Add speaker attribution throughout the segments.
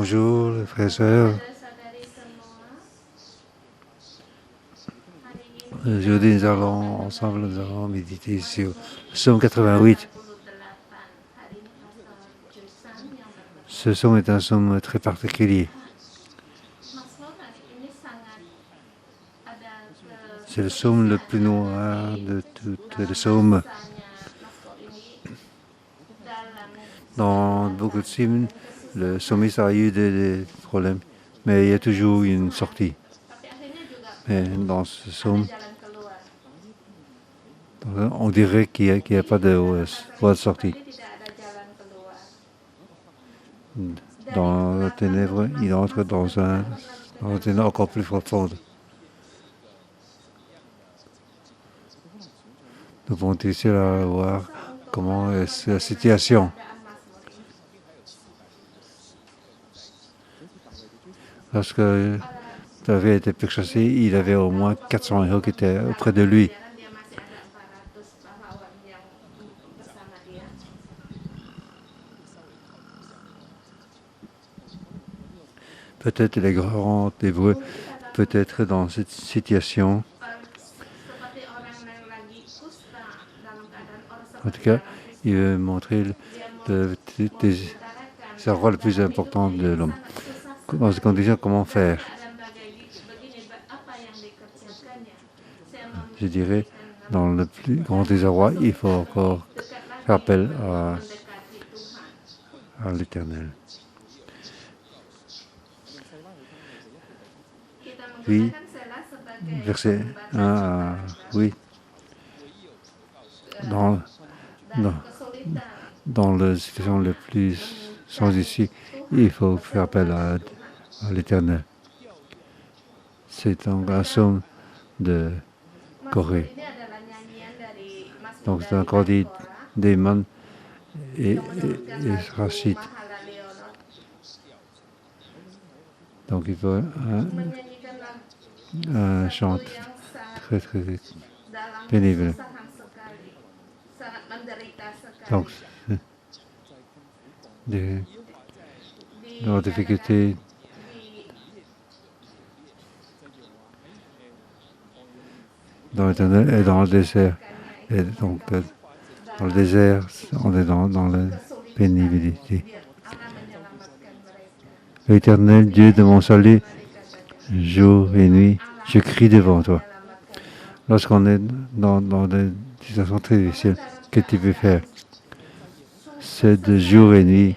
Speaker 1: Bonjour, les frères et sœurs. Aujourd'hui, nous allons méditer sur Psaume 88. Ce psaume est un psaume très particulier. C'est le psaume le plus noir de toutes les psaumes. Dans beaucoup de psaumes, le psalmiste a eu des problèmes, mais il y a toujours une sortie. Mais dans ce psaume, on dirait qu'il n'y a pas de voie de sortie. Dans la ténèbre, il entre dans une ténèbre encore plus profonde. Nous pouvons essayer de voir comment est la situation. Lorsque David a été pourchassé, il avait au moins 400 héros qui étaient auprès de lui. Peut-être les grands hébreux, peut-être dans cette situation. En tout cas, il veut montrer sa rôle le plus important de l'homme. Dans ces conditions, comment faire? Je dirais, dans le plus grand désarroi, il faut encore faire appel à l'Éternel. Oui, verset 1 à 8. Dans la situation la plus sans issue, il faut faire appel à l'Éternel. C'est un psaume de Corée. Donc c'est un cordit d'Éman et Rachid. Donc il faut un chant très très pénible. Donc leurs difficultés dans l'Éternel et dans le désert. Et donc dans le désert, on est dans la pénibilité. L'Éternel, Dieu de mon salut, jour et nuit, je crie devant toi. Lorsqu'on est dans des situations très difficiles, que tu peux faire? C'est de jour et nuit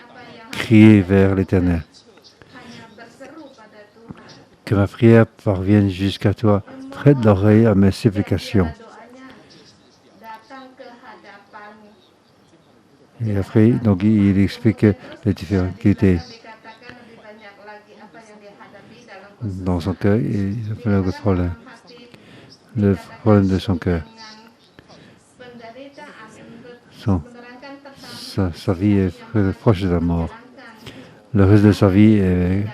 Speaker 1: crier vers l'Éternel. Que ma prière parvienne jusqu'à toi. Prête l'oreille à mes supplications. Et après, donc, il explique les difficultés dans son cœur. Il appelle le problème de son cœur. Sa vie est proche de la mort. Le reste de sa vie est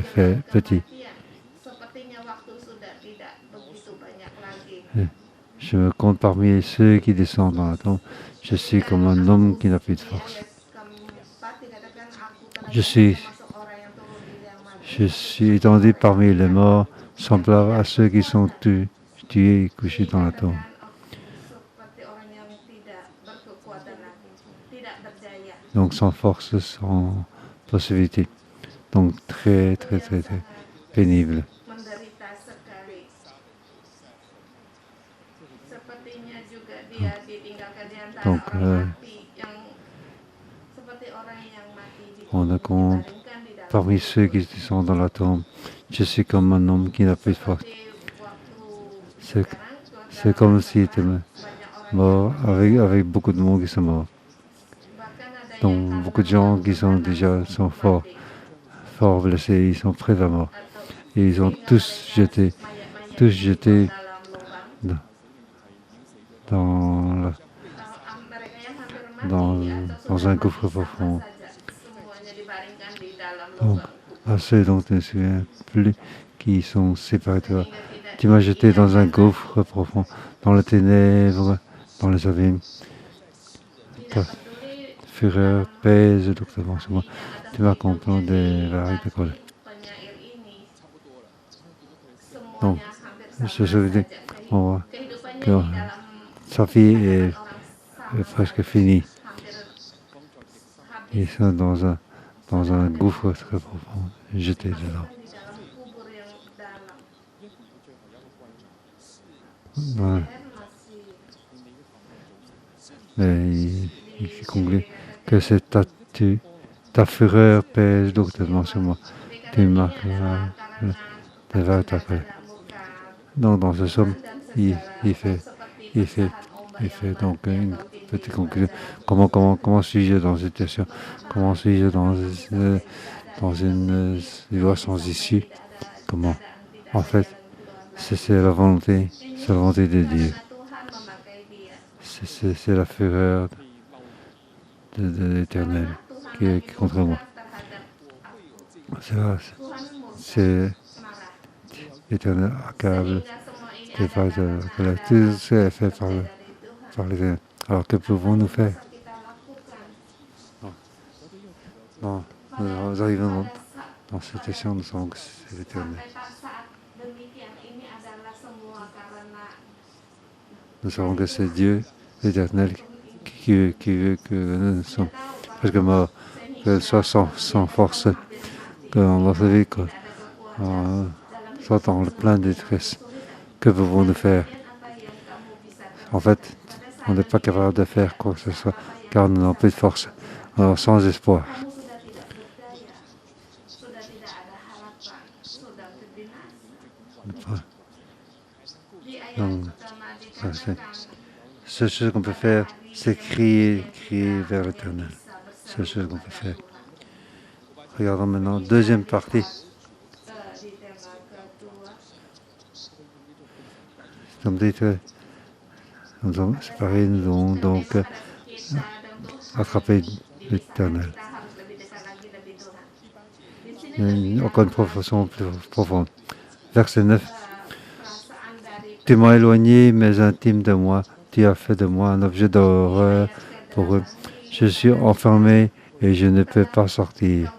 Speaker 1: fait petit. Je me compte parmi ceux qui descendent dans la tombe. Je suis comme un homme qui n'a plus de force. Je suis étendu parmi les morts, semblable à ceux qui sont tués et couchés dans la tombe. Donc sans force, sans possibilité. Donc très, très, très, très pénible. Donc, on a compte parmi ceux qui sont dans la tombe. Je suis comme un homme qui n'a plus de force. C'est comme s'il était mort avec beaucoup de monde qui sont morts. Donc beaucoup de gens qui sont déjà fort blessés, ils sont près de la mort. Et ils ont tous jeté dans un gouffre profond. Donc, à ceux dont tu ne te souviens plus, qui sont séparés de toi, tu m'as jeté dans un gouffre profond, dans les ténèbres, dans les abîmes. fureur pèse lourdement sur moi. Tu m'accompagnes des vagues de colère. Donc, je souviens, on voit que sa vie est presque finie. Ils sont dans un gouffre très profond, jetés dedans. Ouais. Mais il conclut que ta fureur pèse lourdement sur moi. Tu marques des vagues de colère. Donc dans ce somme, il fait donc une petite conclusion. Comment suis-je dans cette situation? Comment suis-je dans une loi sans issue? Comment? En fait, c'est la volonté de Dieu. C'est la fureur de l'Éternel qui est contre moi. C'est l'Éternel accable des vagues de colère. Tout ça est fait par l'Éternel. Alors que pouvons-nous faire? Non, nous arrivons dans cette situation, nous savons que c'est l'Éternel. Nous savons que c'est Dieu, l'Éternel, qui veut que nous soyons presque morts, qu'elle soit sans force, que dans notre vie, soit dans le plein de détresse. Que pouvons-nous faire? En fait, on n'est pas capable de faire quoi que ce soit, car nous n'avons plus de force, alors sans espoir. Donc, seule chose qu'on peut faire, c'est crier vers l'Éternel. Seule chose qu'on peut faire. Regardons maintenant la deuxième partie. C'est pareil, nous devons donc attraper l'Éternel. Encore une profession plus profonde. Verset 9. Tu m'as éloigné, mais intime de moi. Tu as fait de moi un objet d'horreur pour eux. Je suis enfermé et je ne peux pas sortir.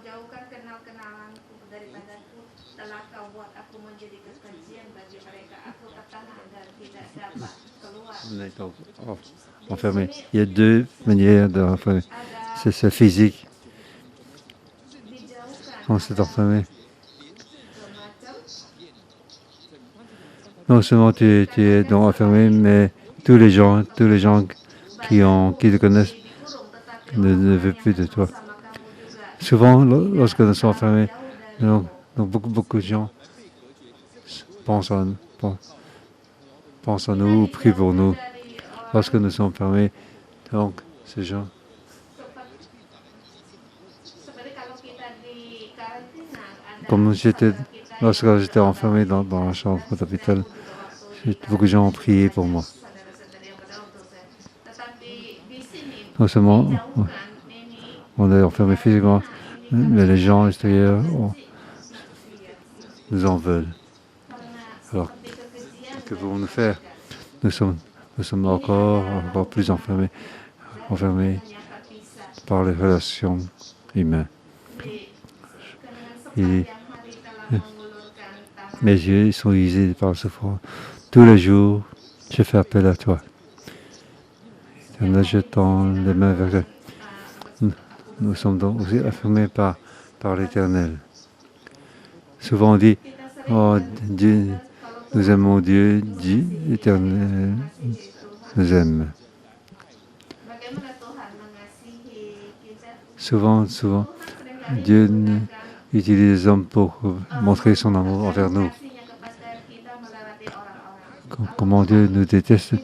Speaker 1: Enfermé. Il y a deux manières d'enfermer. C'est physique. On s'est enfermé. Non seulement tu es donc enfermé, mais tous les gens qui te connaissent ne veulent plus de toi. Souvent, lorsque nous sommes enfermés, donc beaucoup de gens pensent à nous ou prient pour nous. Lorsque nous sommes enfermés, donc ces gens. Lorsque j'étais enfermé dans la chambre d'hôpital, beaucoup de gens ont prié pour moi. Non seulement on est enfermé physiquement, mais les gens extérieurs nous en veulent. Alors, que pouvons-nous faire? Nous sommes encore plus enfermés par les relations humaines. Mes yeux sont usés par le souffrance. Tous les jours, je fais appel à toi. En jetant les mains vers toi. Nous sommes donc aussi affirmés par l'Éternel. Souvent on dit, oh Dieu, nous aimons Dieu, Dieu l'Éternel nous aime. Souvent, Dieu utilise les hommes pour montrer son amour envers nous. Comment Dieu nous déteste.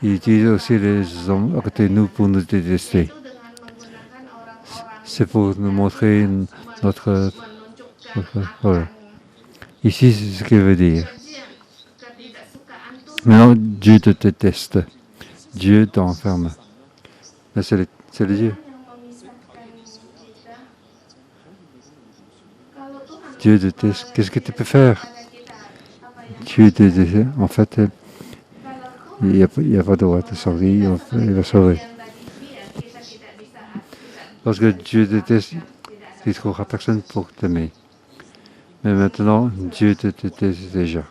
Speaker 1: Il utilise aussi les hommes à côté de nous pour nous détester. C'est pour nous montrer notre voilà. Ici, c'est ce qu'il veut dire. Maintenant, Dieu te déteste. Dieu t'enferme. Mais c'est le Dieu. Dieu déteste. Qu'est-ce que tu peux faire? Dieu déteste. En fait, il n'y a pas de droit de sortir. Il va sauver. Lorsque Dieu déteste, il ne trouvera personne pour t'aimer. Mais maintenant, Dieu te déteste déjà.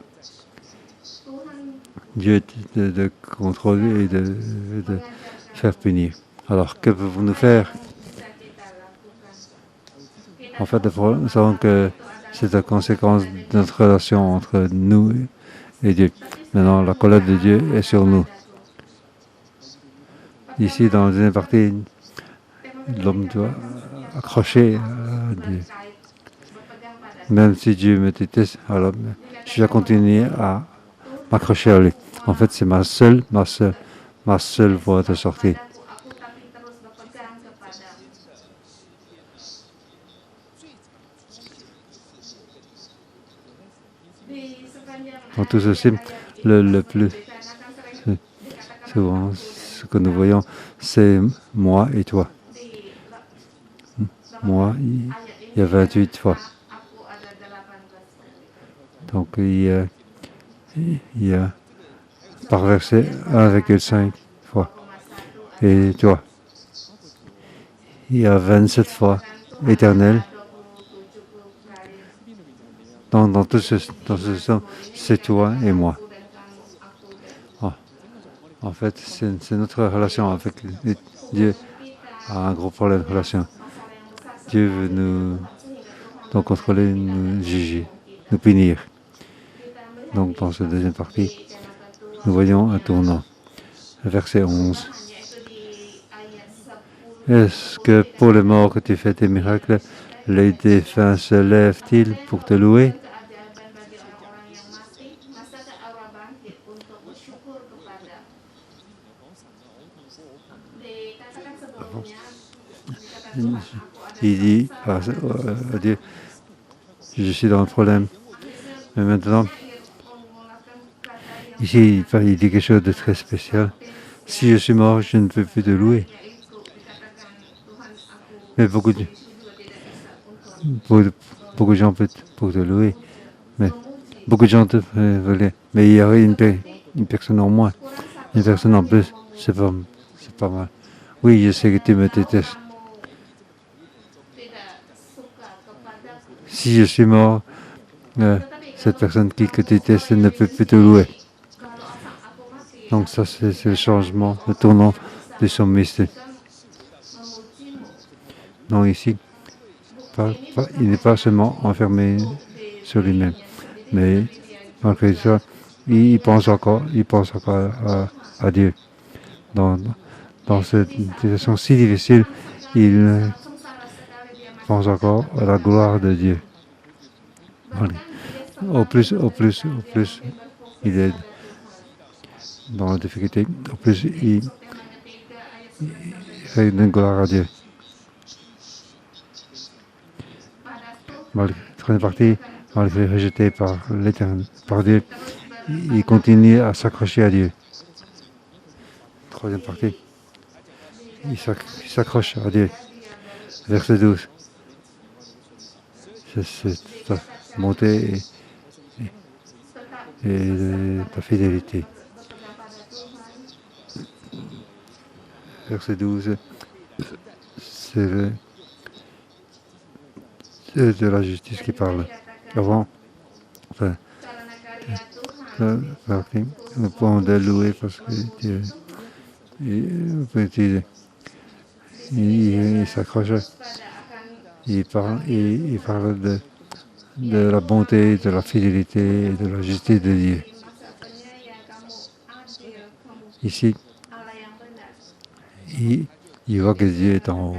Speaker 1: Dieu te contrôle et de faire punir. Alors, que pouvons-nous faire? En fait, nous savons que c'est la conséquence de notre relation entre nous et Dieu. Maintenant, la colère de Dieu est sur nous. Ici, dans la deuxième partie, l'homme doit accrocher à Dieu. Même si Dieu me déteste, alors je vais continuer à m'accrocher à lui. En fait, c'est ma seule voie de sortie. Dans tout ceci, le plus souvent, ce que nous voyons, c'est moi et toi. Moi, il y a 28 fois. Donc, il y a par verset 1,5 fois. Et toi, il y a 27 fois éternel. Dans tout ce sens, c'est toi et moi. Oh. En fait, c'est notre relation avec Dieu a un gros problème de relation. Dieu veut nous contrôler, nous juger, nous punir. Donc dans cette deuxième partie, nous voyons un tournant. Verset 11. Est-ce que pour les morts que tu fais tes miracles, les défunts se lèvent-ils pour te louer? Il dit à Dieu, je suis dans le problème. Mais maintenant, ici, il dit quelque chose de très spécial. Si je suis mort, je ne peux plus te louer. Mais beaucoup de gens peuvent pour te louer. Mais beaucoup de gens te veulent. Mais il y aurait une personne en moins. Une personne en plus. C'est pas mal. Oui, je sais que tu me détestes. Si je suis mort, cette personne qui te déteste ne peut plus te louer. Donc ça, c'est le changement, le tournant de son mystère. Donc ici, il n'est pas seulement enfermé sur lui-même, mais malgré ça, il pense encore à Dieu. Dans cette situation si difficile, il pense encore à la gloire de Dieu. Au plus, il est dans la difficulté, au plus il fait une gloire à Dieu. Troisième partie, malgré rejeté par l'Éternel, par Dieu, il continue à s'accrocher à Dieu. Troisième partie, il s'accroche à Dieu. Verset 12. C'est ta bonté et ta fidélité. Verset 12, c'est de la justice qui parle. Avant, nous pouvons le louer parce que Dieu il s'accroche. Il parle de la bonté, de la fidélité et de la justice de Dieu. Ici, il voit que Dieu est en haut.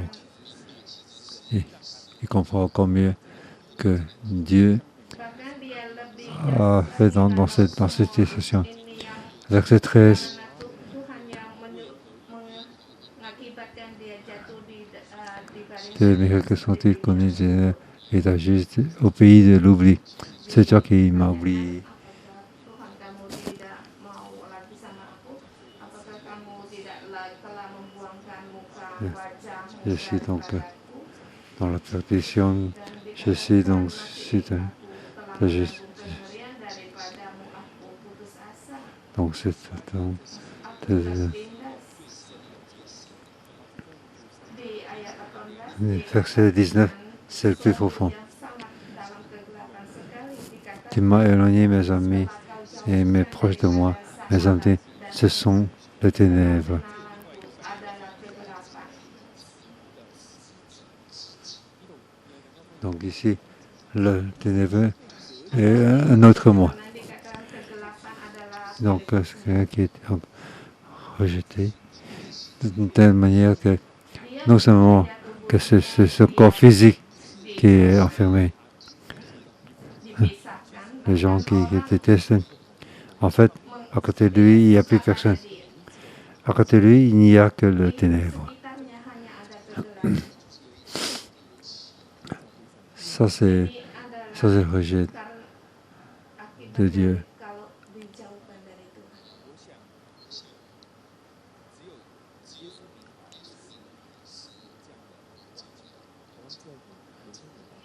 Speaker 1: Il comprend encore mieux que Dieu a fait dans cette situation. Verset 13. Les miracles sont-ils connus et ta juste au pays de l'oubli? C'est toi qui m'as oublié. Je suis donc dans la perdition, je suis donc donc c'est Verset 19, c'est le plus profond. Tu m'as éloigné mes amis et mes proches de moi. Mes amis, ce sont les ténèbres. Donc ici, le ténébreux est un autre moi. Donc c'est quelqu'un qui est rejeté d'une telle manière que non seulement que c'est ce corps physique qui est enfermé, les gens qui détestent, en fait, à côté de lui, il n'y a plus personne. À côté de lui, il n'y a que le ténèbre. Ça, c'est le rejet de Dieu.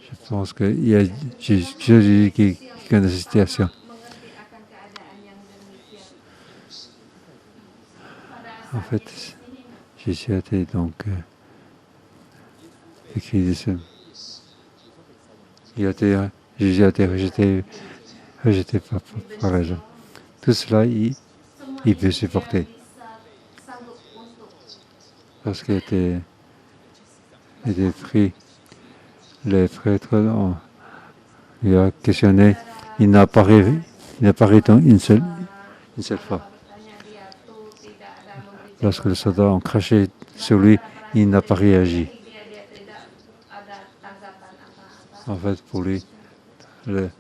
Speaker 1: Je pense qu'il y a Jésus qui connaît cette situation. En fait, Jésus a été donc écrit de ce. Jésus a été rejeté par les gens. Tout cela, il peut supporter. Lorsqu'il était pris, les prêtres lui a questionné. Il n'a pas répondu une seule fois. Lorsque les soldats ont craché sur lui, il n'a pas réagi. En fait, pour lui, la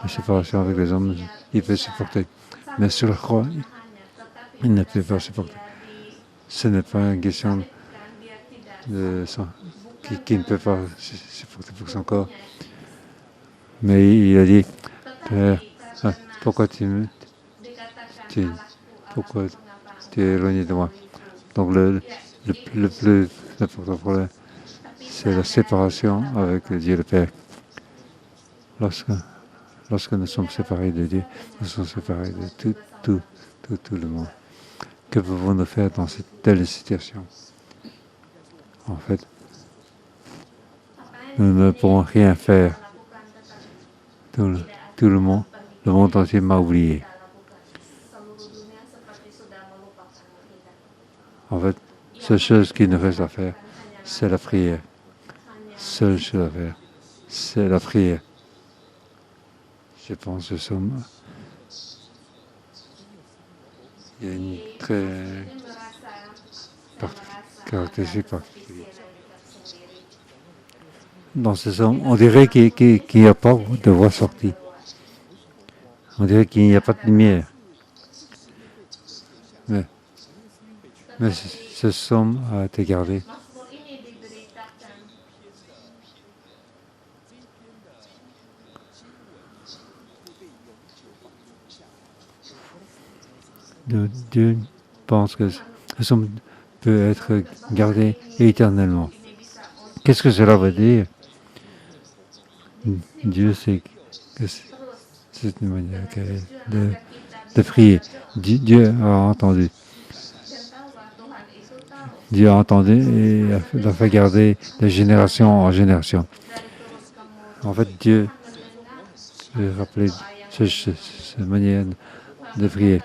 Speaker 1: séparation avec les hommes, il peut supporter. Mais sur la croix, il ne peut pas supporter. Ce n'est pas une question qui ne peut pas supporter pour son corps. Mais il a dit, Père, pourquoi tu es éloigné de moi? Donc le plus important problème, c'est la séparation avec Dieu le Père. Lorsque nous sommes séparés de Dieu, nous sommes séparés de tout le monde. Que pouvons-nous faire dans cette telle situation? En fait, nous ne pourrons rien faire. Tout le monde entier m'a oublié. En fait, seule chose qui nous reste à faire, c'est la prière. Seule chose à faire, c'est la prière. Je pense que il y a une très caractéristique particulière. Dans ce somme, on dirait qu'il n'y a pas de voie sortie. On dirait qu'il n'y a pas de lumière. Mais ce somme a été gardé. Dieu pense que ce somme peut être gardé éternellement. Qu'est-ce que cela veut dire? Dieu sait que c'est une manière de prier. Dieu a entendu. Dieu a entendu et l'a fait garder de génération en génération. En fait, Dieu veut rappeler cette manière de prier.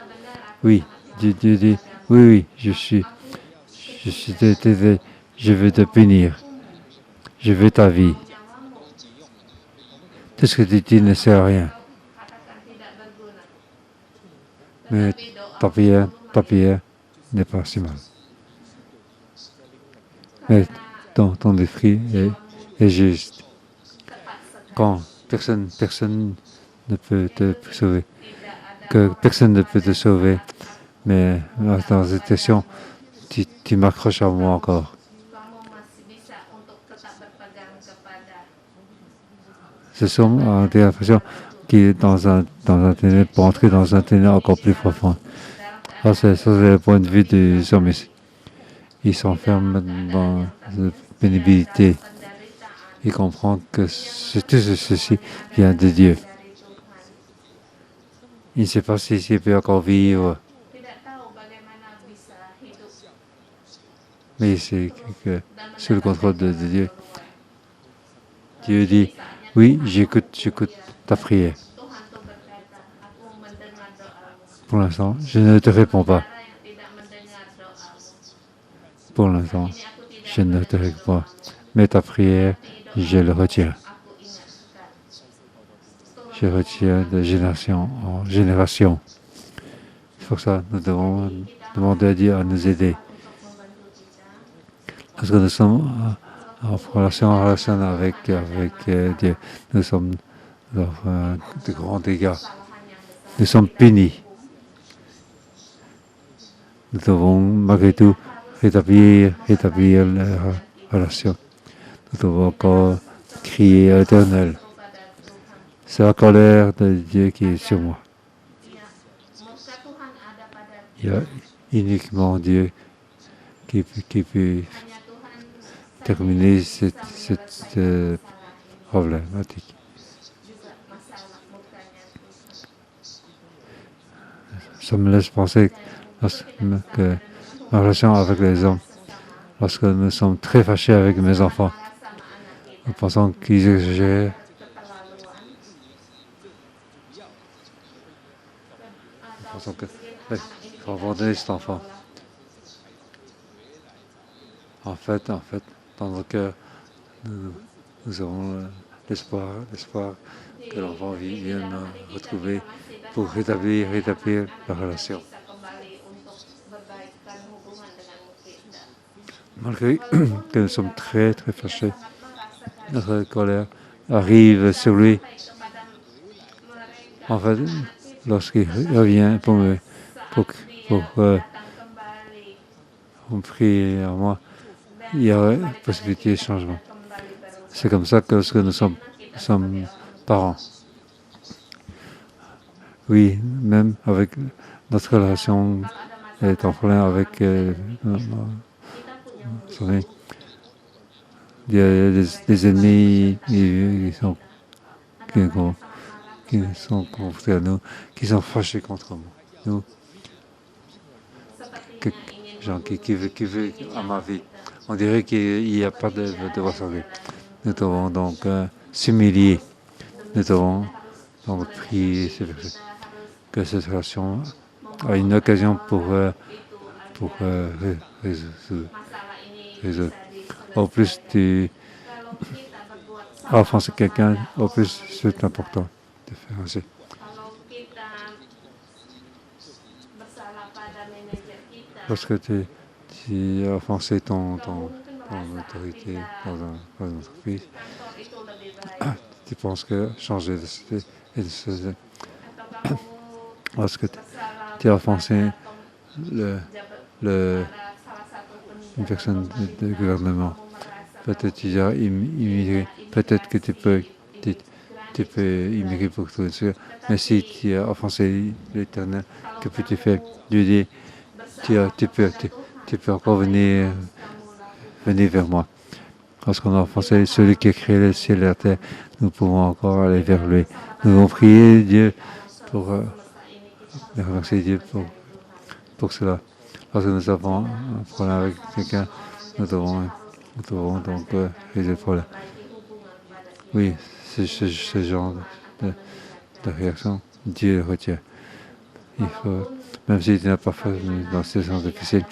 Speaker 1: Oui, Dieu dit, oui, je suis je veux te punir. Je veux ta vie. Tout ce que tu dis ne sert à rien. Mais ta prière n'est pas si mal. Mais ton esprit est juste. Quand personne ne peut te sauver, que personne ne peut te sauver, mais dans cette question, tu m'accroches à moi encore. Ce sont des impressions qui est dans un ténèbre pour entrer dans un ténèbre encore plus profond. Ça, c'est le point de vue des hommes ici. Ils s'enferment dans la pénibilité. Ils comprennent que tout ceci vient de Dieu. Il ne sait pas s'il peut encore vivre. Mais c'est que sous le contrôle de Dieu. Dieu dit, oui, j'écoute ta prière. Pour l'instant, je ne te réponds pas. Pour l'instant, je ne te réponds pas. Mais ta prière, je le retiens. Je retiens de génération en génération. C'est pour ça que nous devons demander à Dieu à nous aider. Parce que nous sommes en relation avec Dieu. Nous sommes dans de grands dégâts. Nous sommes punis. Nous devons malgré tout rétablir la relation. Nous devons encore crier à l'Éternel. C'est la colère de Dieu qui est sur moi. Il y a uniquement Dieu qui peut terminer cette problématique. Ça me laisse penser que ma relation avec les hommes, lorsque nous sommes très fâchés avec mes enfants, nous pensons qu'ils exagèrent. Nous pensons qu'il faut abandonner cet enfant. En fait, dans nos cœurs, nous avons l'espoir que l'enfant vienne nous retrouver pour rétablir la relation. Malgré que nous sommes très très fâchés, notre colère arrive sur lui. En fait, lorsqu'il revient pour prier à moi, il y a possibilité de changement. C'est comme ça que lorsque nous sommes parents. Oui, même avec notre relation est en problème avec son ami. Il y a des ennemis qui sont confrontés à nous, qui sont fâchés contre nous. Gens qui veulent à ma vie. On dirait qu'il n'y a pas de devoir sauver. Nous devons donc s'humilier. Nous devons donc prier que cette relation a une occasion pour résoudre. Au plus tu offenses quelqu'un, au plus c'est important de faire ainsi. Lorsque tu as offensé ton autorité dans une entreprise, tu penses que changer de société et de société. Lorsque tu as offensé une personne de gouvernement, peut-être tu as immigré, peut-être que tu peux immigrer pour tout sûr. Mais si tu as offensé l'Éternel, que peux-tu faire? Dieu dit, tu peux encore venir vers moi. Lorsqu'on a offensé celui qui a créé le ciel et la terre, nous pouvons encore aller vers lui. Nous devons prier Dieu pour remercier Dieu pour cela. Lorsque nous avons un problème avec quelqu'un, nous devons donc résoudre le problème. Oui, ce genre de réaction, Dieu le retient. Il faut, même si tu n'as pas fait dans ces situations difficiles,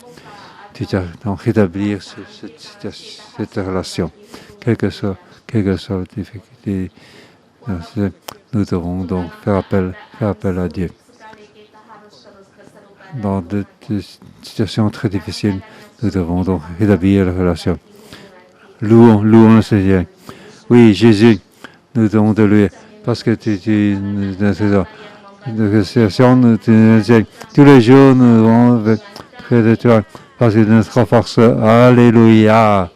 Speaker 1: tu dois donc rétablir cette relation. Quelle que soit la difficulté, nous devons donc faire appel à Dieu. Dans des situations très difficiles, nous devons donc rétablir la relation. Louons le Seigneur. Oui, Jésus, nous devons te louer parce que tu nous trésor. De situation, tous les jours, nous devons près de toi parce que notre force. Alléluia.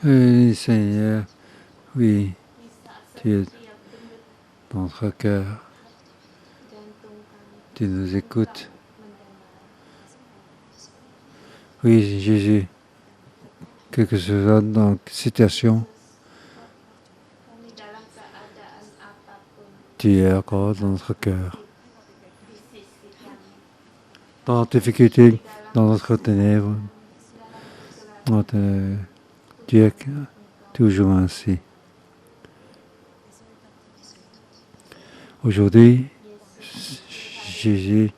Speaker 1: Oui, Seigneur, oui, tu es dans notre cœur, tu nous écoutes. Oui, Jésus, quelle que soit dans la situation, tu es encore dans notre cœur. Dans notre difficulté, dans notre ténèbre, tu es toujours ainsi. Aujourd'hui, Jésus,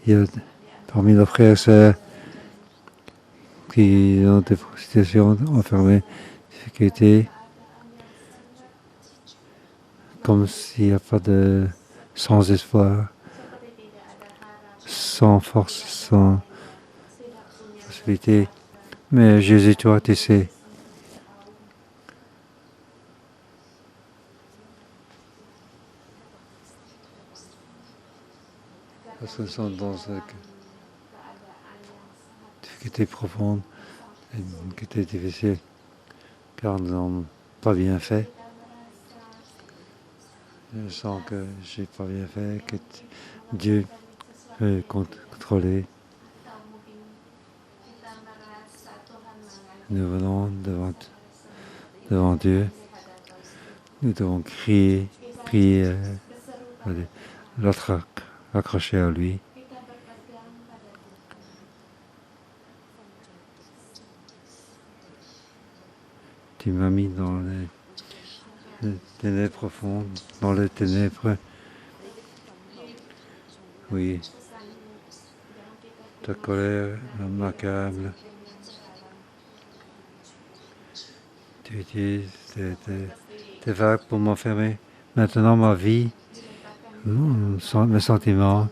Speaker 1: il y a parmi nos frères et sœurs qui ont des situations enfermées, difficultés, comme s'il n'y a pas de sans espoir, sans force, sans possibilité. Mais Jésus, toi, tu sais. Parce que nous sommes dans une difficulté profonde, une difficulté difficile, car nous n'avons pas bien fait. Je sens que j'ai pas bien fait, que Dieu peut contrôler. Nous venons devant Dieu. Nous devons crier, prier, l'autre accroché à lui. Tu m'as mis dans les ténèbres profondes, dans les ténèbres. Oui, ta colère m'accable. Tu utilises tes vagues pour m'enfermer. Maintenant, ma vie, mes sentiments,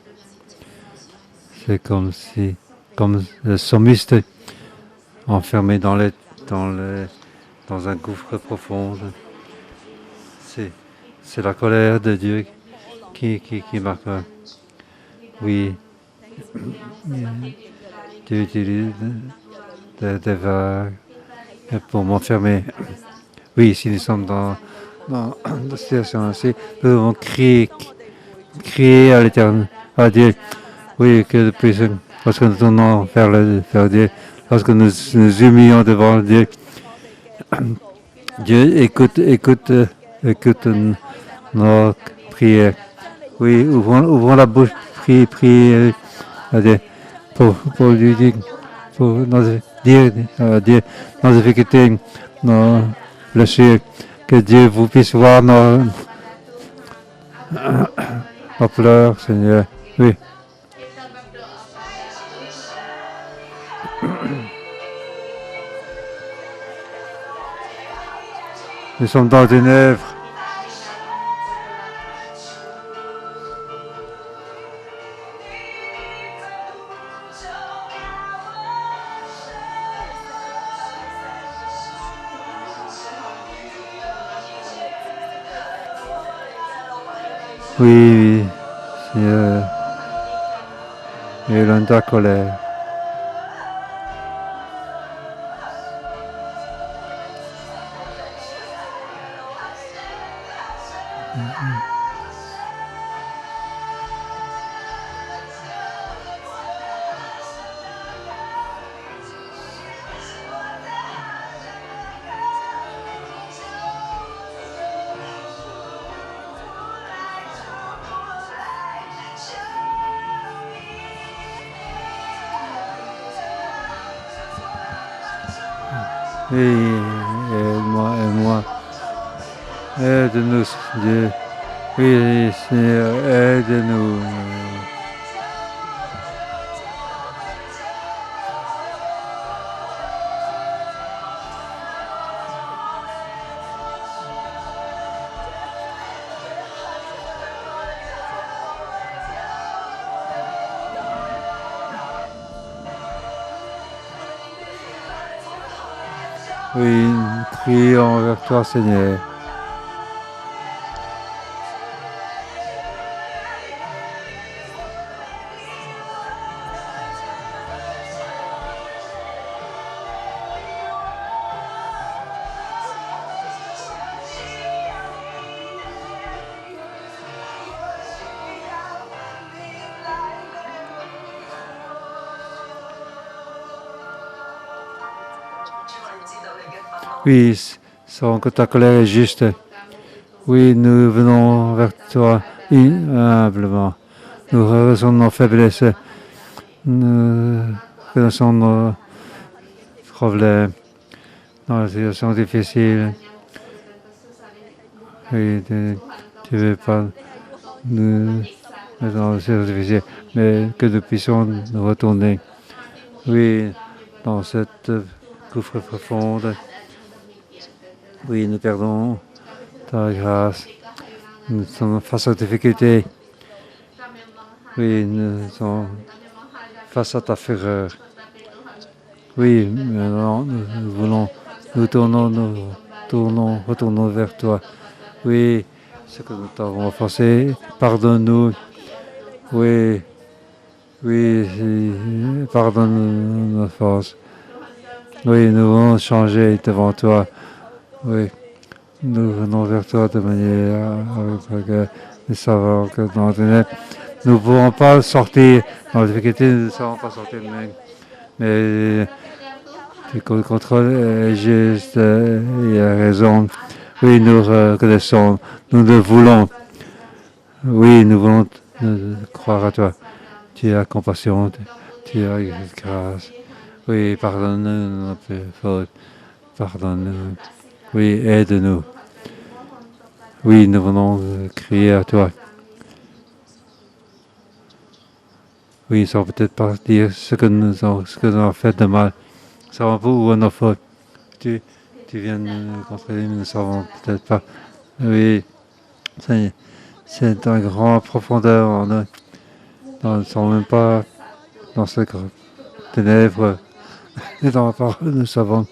Speaker 1: c'est comme le psalmiste enfermé dans un gouffre profond. C'est la colère de Dieu qui marque. Oui, tu utilises des vagues pour m'enfermer. Oui, si nous sommes dans une situation ainsi, nous devons crier à l'Éternel, à Dieu. Oui, que lorsque nous tournons vers Dieu, lorsque nous nous humilions devant Dieu, Dieu écoute nos prières. Oui, ouvrons la bouche, priez à Dieu pour lui dire, pour dire à Dieu nos difficultés, nos blessures, que Dieu vous puisse voir nos pleurs, Seigneur. Oui. Nous sommes dans une œuvre. Oui, Seigneur. Et l'un de ta colère. Oui, aide-moi. Aide-nous, Dieu. Oui, Seigneur, aide-nous. Oui, crions vers toi, Seigneur. Oui, sans que ta colère est juste. Oui, nous venons vers toi humblement. Nous reconnaissons nos faiblesses. Nous reconnaissons nos problèmes dans la situation difficile. Oui, tu ne veux pas nous mettre dans la situation difficile, mais que nous puissions nous retourner. Oui, dans cette gouffre profonde. Oui, nous perdons ta grâce. Nous sommes face aux difficultés. Oui, nous sommes face à ta fureur. Oui, maintenant nous voulons, retournons vers toi. Oui, ce que nous t'avons offensé, pardonne-nous. Oui, oui, pardonne nos forces. Oui, nous voulons changer devant toi. Oui, nous venons vers toi de manière avec nous savons que dans nous ne pouvons pas sortir dans la difficulté, nous ne savons pas sortir, mais tu contrôles est juste et a raison. Oui, nous reconnaissons, nous le voulons. Oui, nous voulons croire à toi. Tu as compassion, tu as grâce. Oui, pardonne-nous nos fautes. Pardonne-nous. Oui, aide-nous. Oui, nous venons crier à toi. Oui, sans peut-être pas dire ce que nous avons fait de mal. Nous savons pas où est nos fautes. Tu viens nous contrôler, mais nous ne savons peut-être pas. Oui, c'est un grand profondeur en nous. Nous ne sommes même pas dans ce ténèbres. Et dans la parole, nous savons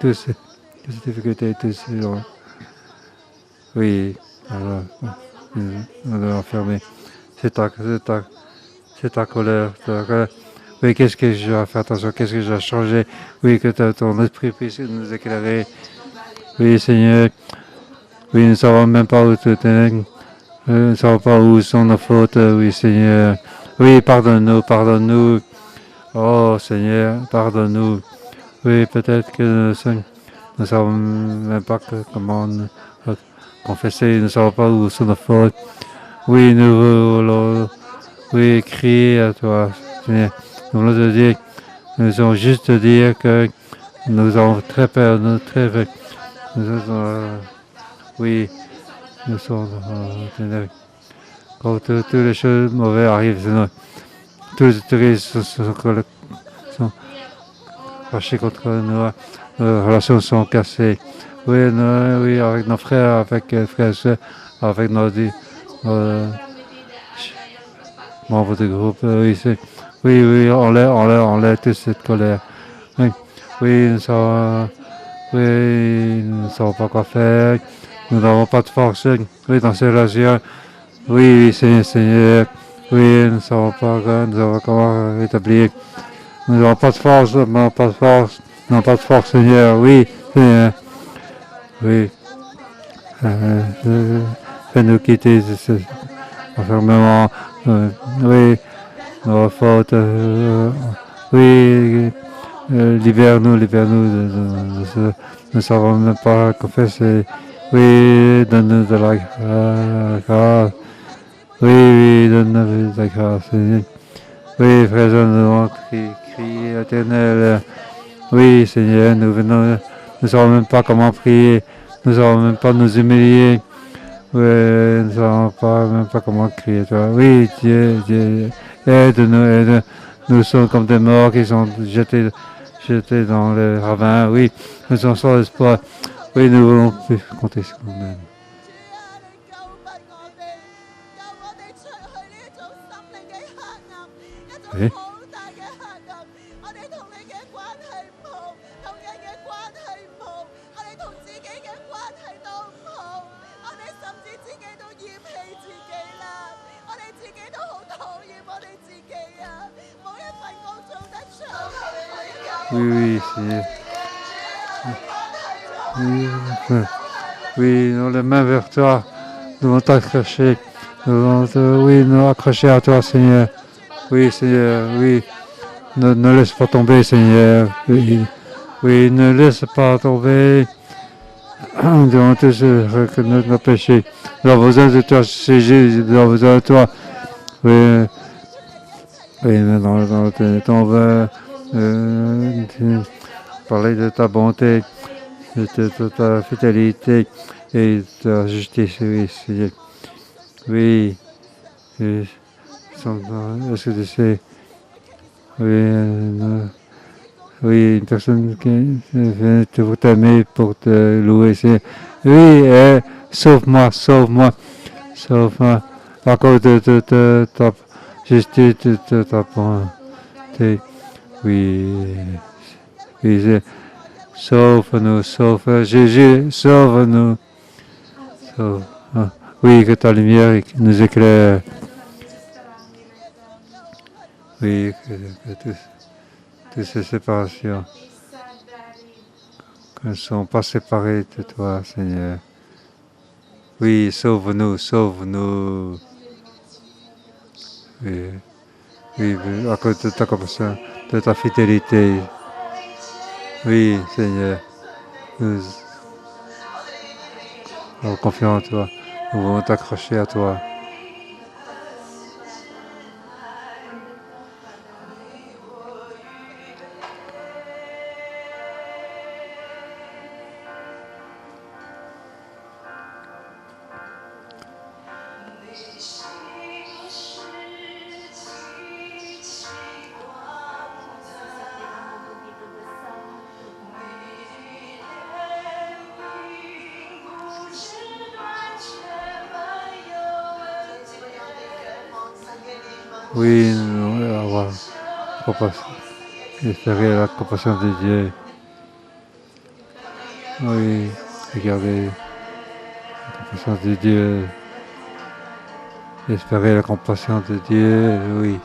Speaker 1: toutes ces difficultés, tous ces gens. Oui, alors, nous devons fermer. C'est ta colère. Oui, qu'est-ce que je dois faire attention? Qu'est-ce que je dois changer? Oui, que ton esprit puisse nous éclairer. Oui, Seigneur. Oui, nous ne savons même pas où tout est. Nous ne savons pas où sont nos fautes. Oui, Seigneur. Oui, pardonne-nous. Oh, Seigneur, pardonne-nous. Oui, peut-être que nous ne savons même pas comment confesser. Nous ne savons pas où sont nos fautes. Oui, nous voulons crier à toi, Seigneur. Nous voulons te dire, nous voulons juste te dire que nous avons très peur, très peur. Oui, nous sommes quand toutes les choses mauvaises arrivent, tous les touristes sont fâchés contre nous, nos relations sont cassées. Oui, avec nos frères, avec frères et soeurs, avec nos membres du groupe. Oui, on lève toute cette colère. Oui, nous ne savons pas quoi faire. Nous n'avons pas de force. Oui, dans ces relations. Oui, Seigneur. Oui, nous ne savons pas comment rétablir. Nous n'avons pas de force. Nous n'avons pas de force, Seigneur. Oui, Seigneur. Oui. Fais-nous quitter ce enfermement. Oui, nos fautes. Oui, libère-nous de ce. Nous ne savons même pas confesser. Oui, donne-nous de la grâce. Oui, donne-nous de la grâce. Oui, frère, nous crier éternel. Oui, Seigneur, nous ne savons même pas comment prier. Nous ne savons même pas nous humilier. Oui, nous ne savons même pas comment crier toi. Oui, Dieu, aide-nous. Nous sommes comme des morts qui sont jetés dans le ravin. Oui, nous sommes sans espoir. Oui, nous voulons plus compter sur nous-mêmes. Oui. Oui, oui, nous les mains vers toi, nous allons t'accrocher, nous accrocher à toi, Seigneur. Oui, Seigneur, oui, ne laisse pas tomber, Seigneur. Oui, Oui, ne laisse pas tomber devant tous ceux que nos péchés. Nous avons besoin de toi, Jésus, nous avons besoin de toi. Oui, oui, dans on veut parler de ta bonté, de ta fidélité et de ta justice. Oui, Seigneur. Oui, est-ce que tu sais, oui, oui, une personne qui vient te t'aimer pour te louer. Oui, sauve-moi, sauve-moi, sauve-moi. À cause de ta justice, de ta bonté. Oui, oui, sauve-nous, sauve Jésus, sauve-nous. Sauve. Oui, que ta lumière nous éclaire. Oui, que toutes ces séparations ne sont pas séparées de toi, Seigneur. Oui, sauve-nous, sauve-nous. Oui, oui, à cause de ta compassion, de ta fidélité. Oui, Seigneur, nous avons confiance en toi. Nous voulons t'accrocher à toi. Oui, nous voulons avoir compassion, espérer la compassion de Dieu. Oui, regardez la compassion de Dieu, espérer la compassion de Dieu, oui.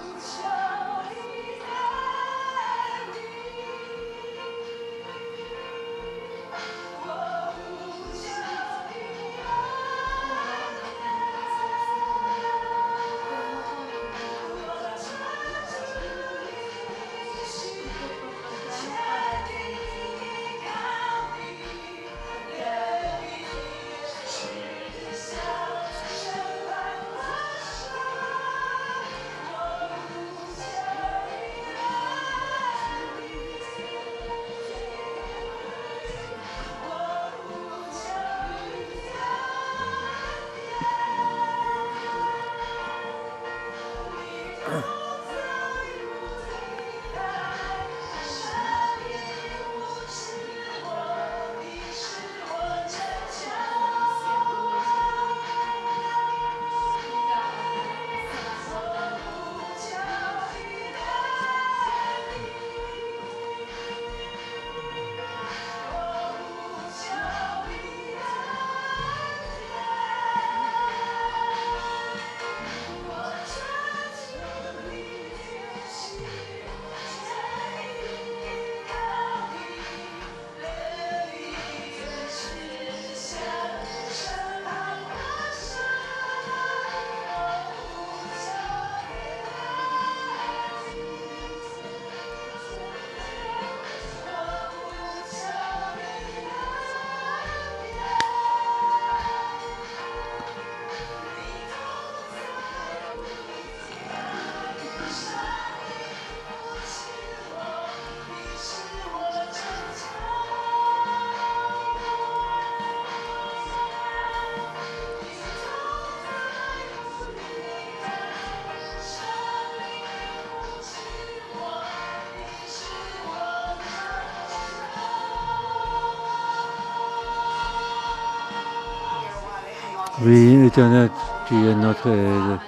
Speaker 1: Oui, Éternel, tu es notre aide.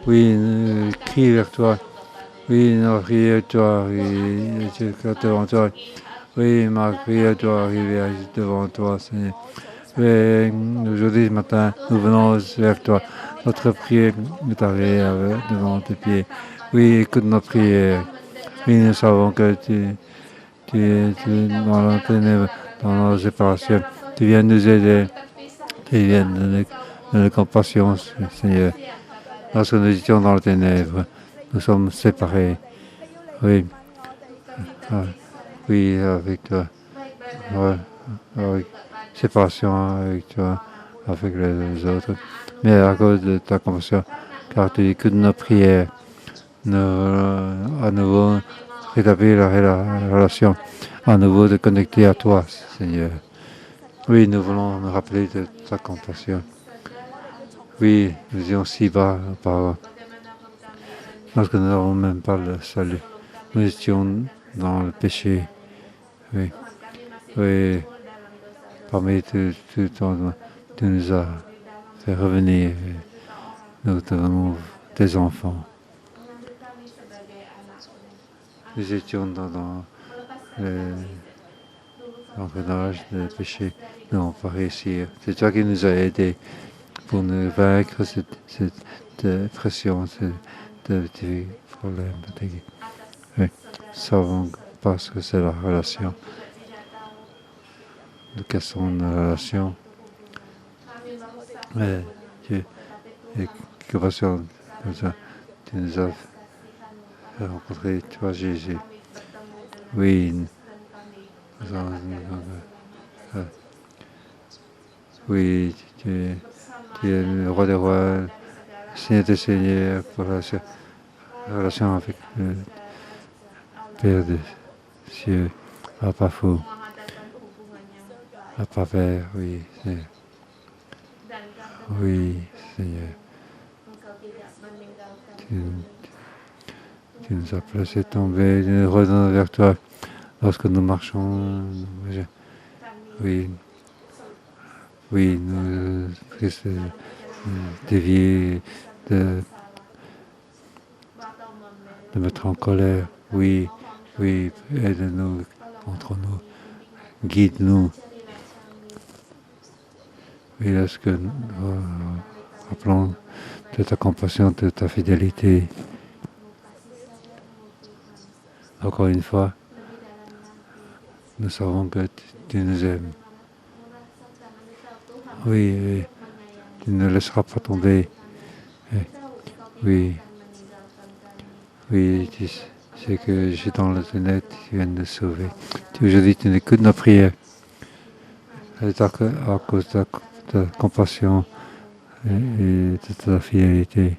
Speaker 1: Oui, crie vers toi. Oui, nous prions toi, oui, devant toi. Oui, ma prière doit arriver devant toi, Seigneur. Oui, aujourd'hui, ce matin, nous venons vers toi. Notre prière est arrivée devant tes pieds. Oui, écoute nos prières. Oui, nous savons que tu es dans la ténèbre, dans nos séparations. Tu viens nous aider. Tu viens de la compassion, Seigneur. Lorsque nous étions dans les ténèbres, nous sommes séparés. Oui, oui, avec toi. ouais, avec séparation avec toi, avec les autres, mais à cause de ta compassion, car tu écoutes nos prières, à nouveau rétablir la relation, à nouveau de connecter à toi, Seigneur. Oui, nous voulons nous rappeler de ta compassion. Oui, nous étions si bas auparavant, lorsque nous n'avons même pas le salut. Nous étions dans le péché. Oui, oui. Parmi tout temps, tu nous as fait revenir. Nous devenons tes enfants. Nous étions dans l'engrenage de péché. Nous n'avons pas réussi. C'est toi qui nous as aidés pour nous vaincre cette pression, ces problèmes. Oui. Savons parce que c'est la relation. Nous cassons nos relations. Mais Dieu, et compassion, tu nous as fait rencontrer, toi Jésus. Oui, oui, tu es le roi des rois, Seigneur des seigneurs, pour la relation avec le Père des cieux, Papa fou, Papa Père, oui, Seigneur. Oui, Seigneur. Tu nous as placés tomber, nous redonnons vers toi lorsque nous marchons. Oui, oui, nous dévier, de mettre en colère. Oui, oui, aide-nous, contre nous, guide-nous. Oui, lorsque nous rappelons de ta compassion, de ta fidélité. Encore une fois, nous savons que tu nous aimes. Oui, oui, tu ne laisseras pas tomber. Oui, oui, tu sais que je suis dans le ténèbre, tu viens de nous sauver. Aujourd'hui, tu n'écoutes nos prières. À cause de ta compassion et de ta fidélité.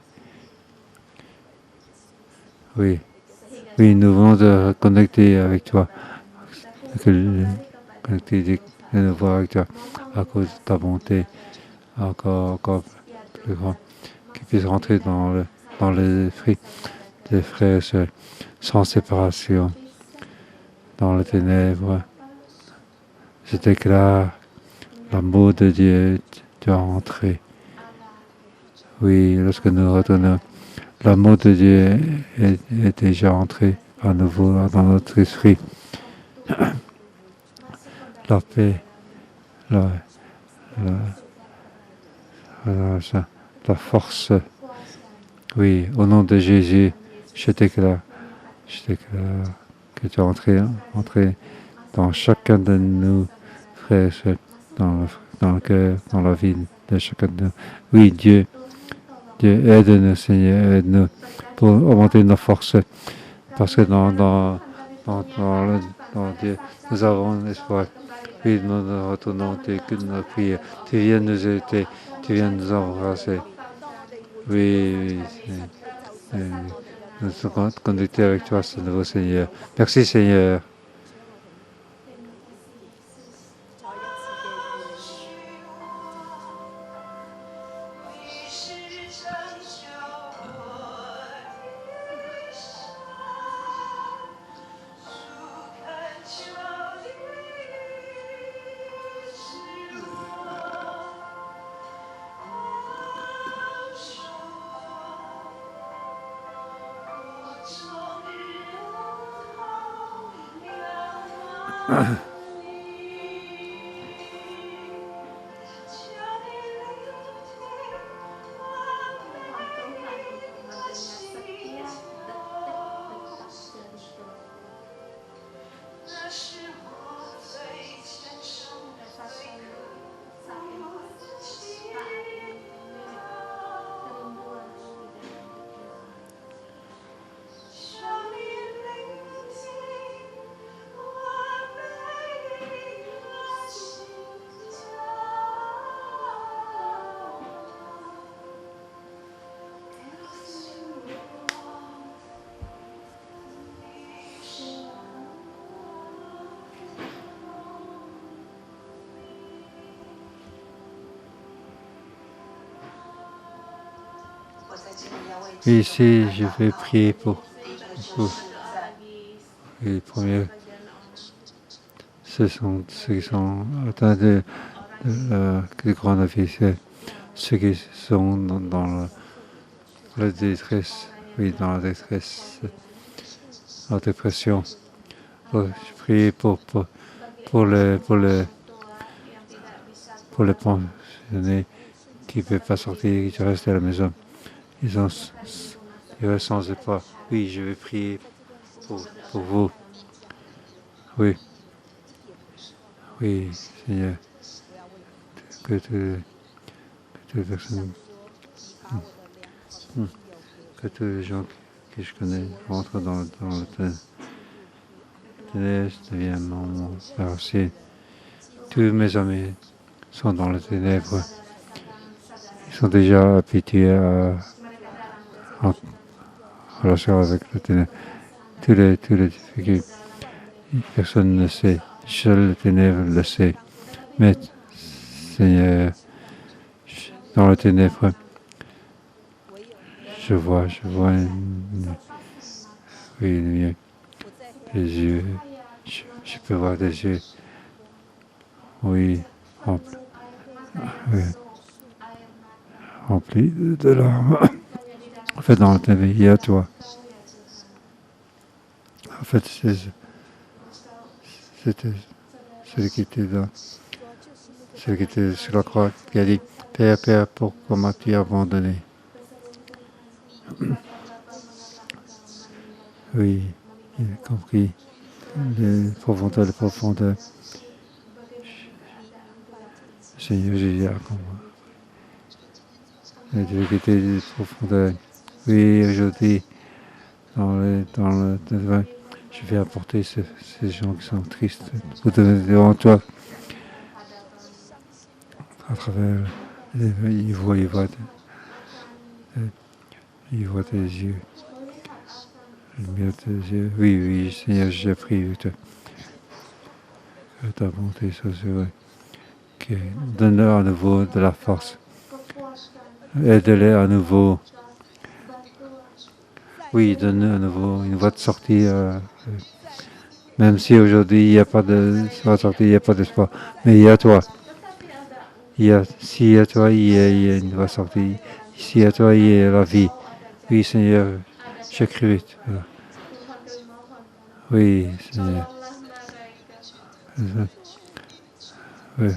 Speaker 1: Oui, oui, nous voulons te connecter avec toi. Connecter de nous voir avec toi à cause de ta bonté encore plus grande. Qu'ils puissent rentrer dans l'esprit des frères et sœurs sans séparation, dans les ténèbres. Je déclare l'amour de Dieu doit entrer. Oui, lorsque nous retournons, l'amour de Dieu est déjà entré à nouveau dans notre esprit. La paix, la force. Oui, au nom de Jésus, je déclare que tu es entré dans chacun de nous, frères et sœurs, dans le cœur, dans la vie de chacun de nous. Oui, Dieu, aide-nous, Seigneur, aide-nous pour augmenter nos forces. Parce que dans Dieu, nous avons un espoir. Oui, nous retournons, tu écoutes nos prières. Tu viens nous aider, tu viens nous embrasser. Oui, nous sommes connectés avec toi, ce nouveau Seigneur. Merci, Seigneur. Et ici, je vais prier pour les premiers. Ce sont ceux qui sont atteints de coronavirus, ceux qui sont dans la détresse, oui, dans la détresse, la dépression. Je prie pour les pensionnés qui ne peuvent pas sortir, qui restent à la maison. Ils restent sans espoir. Oui, je vais prier pour vous. Oui, oui, Seigneur, que toutes les personnes, que tous les gens que je connais rentrent dans le ténèbres, deviennent mon associé. Tous mes amis sont dans le ténèbres. Ils sont déjà habitués à relation avec le ténèbre. Tous les difficultés, personne ne sait. Seul le ténèbre le sait. Mais Seigneur, dans le ténèbre, je vois des yeux. Je peux voir des yeux. Oui, remplis de larmes. En fait, dans le ténèbre, il y a toi. En fait, c'était celui qui était là, celui qui était sur la croix, qui a dit Père, Père, pourquoi m'as-tu abandonné? Oui, il a compris les profondeurs. Seigneur Jésus a compris les difficultés des profondeurs. Oui, aujourd'hui, dans le je vais apporter ces gens qui sont tristes devant toi. À travers, ils voient tes yeux. Lumière de tes yeux. Oui, Seigneur, j'ai prié que ta bonté soit sur eux. Donne-leur à nouveau de la force. Aide-les à nouveau. Oui, donne-leur à nouveau une voie de sortie. Même si aujourd'hui il n'y a pas de sortie, il n'y a pas d'espoir. Mais il y a toi. S'il y a toi, il y a une voie de sortie. S'il y a toi, il y a la vie. Oui, Seigneur, j'écris vite. Oui, Seigneur. Oui.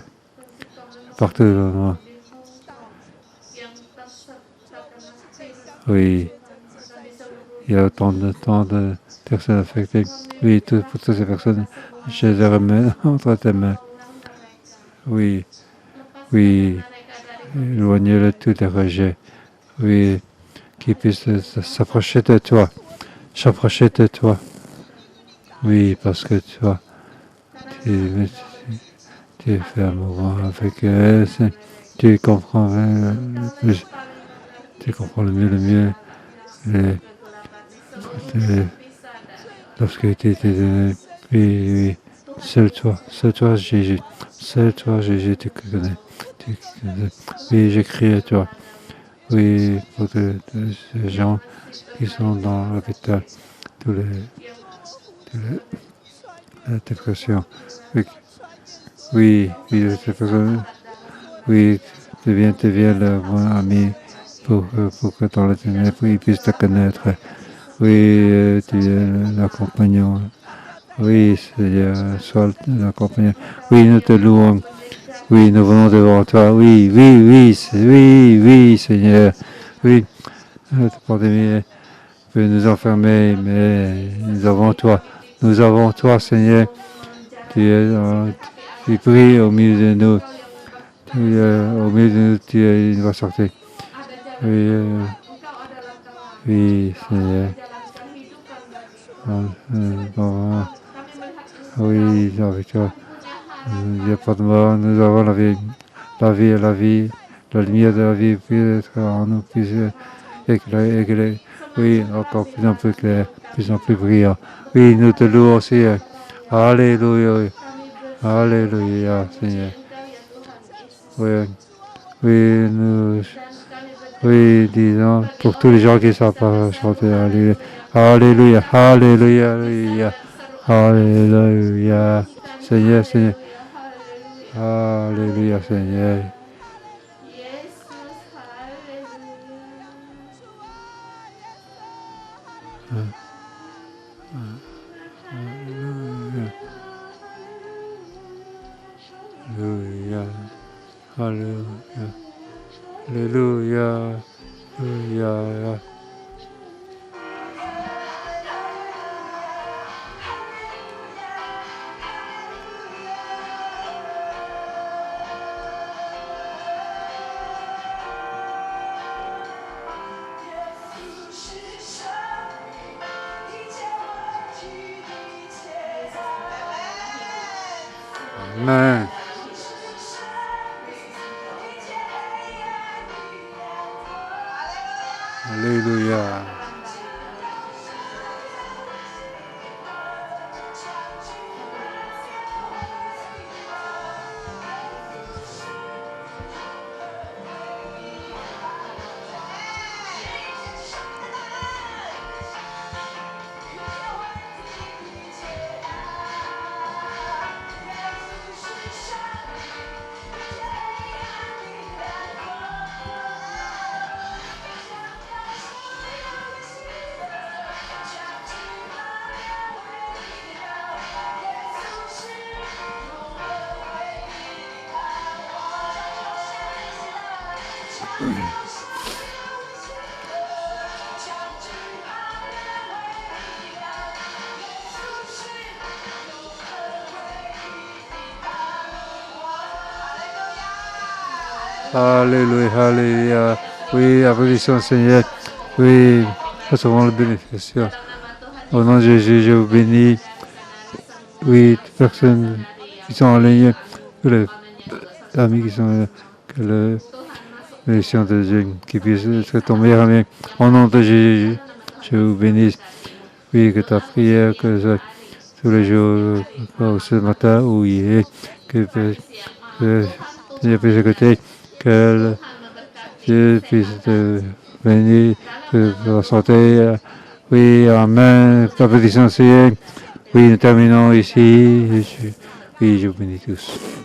Speaker 1: Partout dans le monde. Oui. Il y a tant de personnes affectées. Oui, pour toutes ces personnes, je les remets entre tes mains. Oui. Éloignez-le tout des rejets. Oui. Qu'ils puissent s'approcher de toi. Oui, parce que toi, tu es fait amoureux avec eux. Tu comprends le mieux. Lorsque tu étais donné. Oui. Seul toi, Jésus. Seul toi, Jésus, tu connais. Oui, j'écris à toi. Oui, pour tous ces gens qui sont dans l'hôpital, tous la dépression. Oui, ces personnes. Oui, deviens le bon ami pour que dans le ténèbre, ils puissent te connaître. Oui, tu es l'accompagnant. Oui, Seigneur, sois l'accompagnant. Oui, nous te louons. Oui, nous venons devant toi. Oui, Seigneur. Oui, la pandémie peut nous enfermer, mais nous avons toi. Nous avons toi, Seigneur. Tu brilles au milieu de nous. Au milieu de nous, tu es une voie sortie. Oui, Seigneur. Oui, avec toi. Il n'y a pas de mort, nous avons la vie. La lumière de la vie peut être en nous, puisse éclairer. Oui, encore plus en plus clair, plus en plus brillant. Oui, nous te louons aussi. Alléluia. Alléluia, Seigneur. Oui, Oui, disons, pour tous les gens qui ne savent pas chanter, Alléluia, Alléluia, Alléluia, Alléluia, Alléluia, Seigneur, Seigneur, Alléluia, Seigneur. Alléluia, Alléluia, Alléluia, Alléluia. Amen. Alléluia. Alléluia, Alléluia. Oui, applaudissons Seigneur. Oui, recevons le bénéfice. Au nom de Jésus, je vous bénis. Oui, toutes les personnes qui sont en ligne, tous les amis qui sont là, que la bénédiction de Dieu qui puisse être ton meilleur ami. Au nom de Jésus, je vous bénis. Oui, que ta prière, que ça, tous les jours, ce matin ou hier, que Dieu puisse écouter, que Dieu puisse te bénir, te la santé. Oui, Amen. La bénédiction Seigneur. Oui, nous terminons ici. Oui, je vous bénis tous.